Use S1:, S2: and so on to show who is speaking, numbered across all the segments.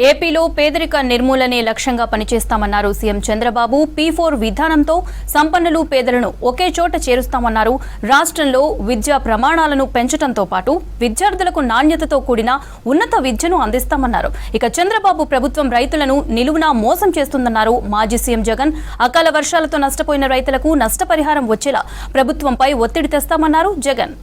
S1: ఏపీలో పేదరిక నిర్మూలనే లక్ష్యంగా పనిచేస్తామన్నారు సీఎం చంద్రబాబు. P4 విధానంతో సంపన్నులు పేదలను ఒకే చోట చేరుస్తామన్నారు. రాష్ట్రంలో విద్యా ప్రమాణాలను పెంచడంతో పాటు విద్యార్థులకు నాణ్యతతో కూడిన ఉన్నత విద్యను అందిస్తామన్నారు. ఇక చంద్రబాబు ప్రభుత్వం రైతులను నిలువునా మోసం చేస్తుందన్నారు. మాజీ సీఎం జగన్ అకాల వర్షాలతో నష్టపోయిన రైతులకు నష్టపరిహారం వచ్చేలా ప్రభుత్వంపై ఒత్తిడి తెస్తామన్నారు జగన్.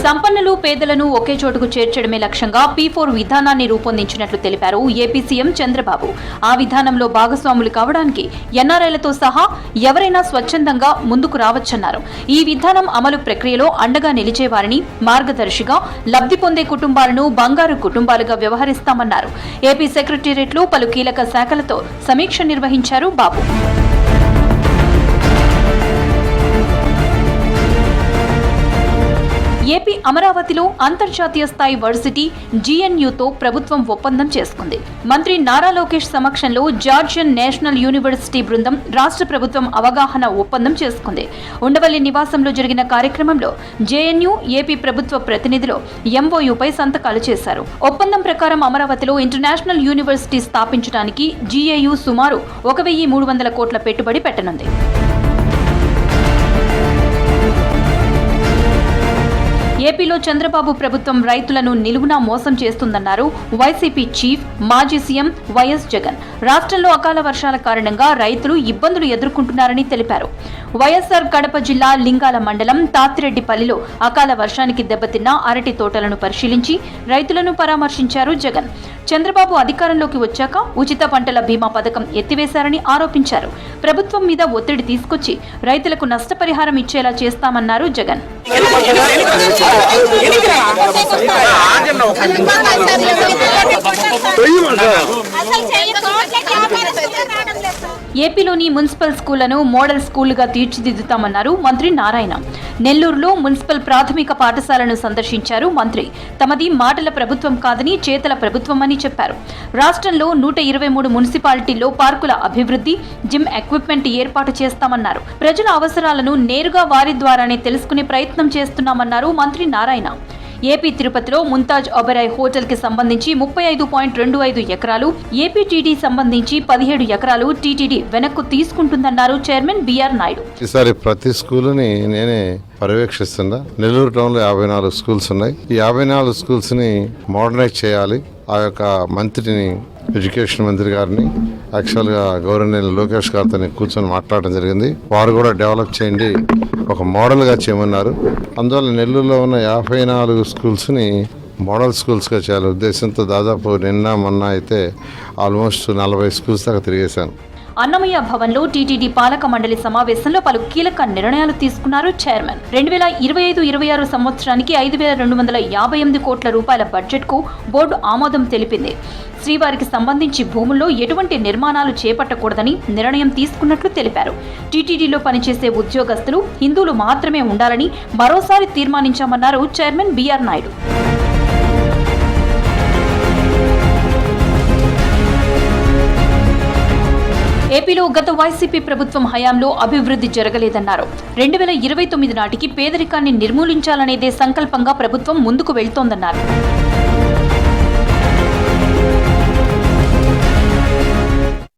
S1: సంపన్నులు పేదలను ఒకే చోటుకు చేర్చడమే లక్ష్యంగా P4 విధానాన్ని రూపొందించినట్లు తెలిపారు ఏపీ సీఎం చంద్రబాబు. ఆ విధానంలో భాగస్వాములు కావడానికి ఎన్ఆర్ఐలతో సహా ఎవరైనా స్వచ్ఛందంగా ముందుకు రావచ్చన్నారు. ఈ విధానం అమలు ప్రక్రియలో అండగా నిలిచేవారిని, మార్గదర్శిగా లబ్ధి పొందే కుటుంబాలను బంగారు కుటుంబాలుగా వ్యవహరిస్తామన్నారు. ఏపీ సెక్రటేరియట్లో పలు కీలక శాఖలతో సమీక్ష నిర్వహించారు బాబు. ఏపీ అమరావతిలో అంతర్జాతీయ స్థాయి వర్సిటీ GNUతో ప్రభుత్వం ఒప్పందం చేసుకుంది. మంత్రి నారా లోకేష్ సమక్షంలో జార్జియన్ నేషనల్ యూనివర్సిటీ బృందం రాష్ట్ర ప్రభుత్వం అవగాహన ఒప్పందం చేసుకుంది. ఉండవల్లి నివాసంలో జరిగిన కార్యక్రమంలో JNU ఏపీ ప్రభుత్వ ప్రతినిధులు MOUపై సంతకాలు చేశారు. ఒప్పందం ప్రకారం అమరావతిలో ఇంటర్నేషనల్ యూనివర్సిటీ స్థాపించడానికి GAU సుమారు 1,300 కోట్ల పెట్టుబడి పెట్టనుంది. ఏపీలో చంద్రబాబు ప్రభుత్వం రైతులను నిలువునా మోసం చేస్తుందన్నారు వైసీపీ చీఫ్, మాజీ సీఎం వైఎస్ జగన్. రాష్ట్రంలో అకాల వర్షాల కారణంగా రైతులు ఇబ్బందులు ఎదుర్కొంటున్నారని తెలిపారు. వైఎస్ఆర్ కడప జిల్లా లింగాల మండలం తాతిరెడ్డిపల్లిలో అకాల వర్షానికి దెబ్బతిన్న అరటి తోటలను పరిశీలించి రైతులను పరామర్శించారు జగన్. చంద్రబాబు అధికారంలోకి వచ్చాక ఉచిత పంటల బీమా పథకం ఎత్తివేశారని ఆరోపించారు. ప్రభుత్వం మీద ఒత్తిడి తీసుకొచ్చి రైతులకు నష్టపరిహారం ఇచ్చేలా చేస్తామన్నారు జగన్. ఏపీలోని మున్సిపల్ స్కూళ్లను మోడల్ స్కూళ్లుగా తీర్చిదిద్దుతామన్నారు మంత్రి నారాయణ. నెల్లూరులో మున్సిపల్ ప్రాథమిక పాఠశాలను సందర్శించారు మంత్రి. తమది మాటల ప్రభుత్వం కాదని చేతల ప్రభుత్వమని చెప్పారు. రాష్ట్రంలో 123 మున్సిపాలిటీల్లో పార్కుల అభివృద్ధి, జిమ్ ఎక్విప్మెంట్ ఏర్పాటు చేస్తామన్నారు. ప్రజల అవసరాలను నేరుగా వారి ద్వారానే తెలుసుకునే ప్రయత్నం చేస్తున్నామన్నారు మంత్రి నారాయణ. ఏపీ తిరుపతిలో ముంతాజ్ ఒబెరాయ్ హోటల్ కి సంబంధించి 35.25 ఎకరాలు, ఏపీటీడీ సంబంధించి 17 ఎకరాలు టీటీడీ వెనక్కు తీసుకుంటుందన్నారు చైర్మన్ బిఆర్ నాయుడు.
S2: ఈసారి ప్రతి స్కూల్ని నేనే పర్యవేక్షిస్తున్నా. నెల్లూరు టౌన్ లో 54 స్కూల్స్ ఉన్నాయి. ఈ 54 స్కూల్స్ ని మోడర్నైజ్ చేయాలి. ఆ యొక్క మంత్రిని, ఎడ్యుకేషన్ మంత్రి గారిని యాక్చువల్గా గవర్నర్ లోకేష్ గారితో కూర్చొని మాట్లాడడం జరిగింది. వారు కూడా డెవలప్ చేయండి, ఒక మోడల్గా చేయమన్నారు. అందువల్ల నెల్లూరులో ఉన్న 54 స్కూల్స్ని మోడల్ స్కూల్స్గా చేయాలి ఉద్దేశంతో దాదాపు నిన్న మొన్న అయితే ఆల్మోస్ట్ 40 స్కూల్స్ దాకా తిరిగేశాను.
S1: అన్నమయ్య భవన్లో టీటీడీ పాలక మండలి సమావేశంలో పలు కీలక నిర్ణయాలు తీసుకున్నారు చైర్మన్. 2025-26 సంవత్సరానికి 5,258 కోట్ల రూపాయల బడ్జెట్ కు బోర్డు ఆమోదం తెలిపింది. శ్రీవారికి సంబంధించి భూముల్లో ఎటువంటి నిర్మాణాలు చేపట్టకూడదని నిర్ణయం తీసుకున్నట్లు తెలిపారు. టీటీడీలో పనిచేసే ఉద్యోగస్తులు హిందువులు మాత్రమే ఉండాలని మరోసారి తీర్మానించామన్నారు చైర్మన్ బిఆర్ నాయుడు. ఏపీలో గత వైసీపీ ప్రభుత్వం హయాంలో అభివృద్ధి జరగలేదన్నారు. 2029 నాటికి పేదరికాన్ని నిర్మూలించాలనేదే సంకల్పంగా ప్రభుత్వం ముందుకు వెళ్తోందన్నారు.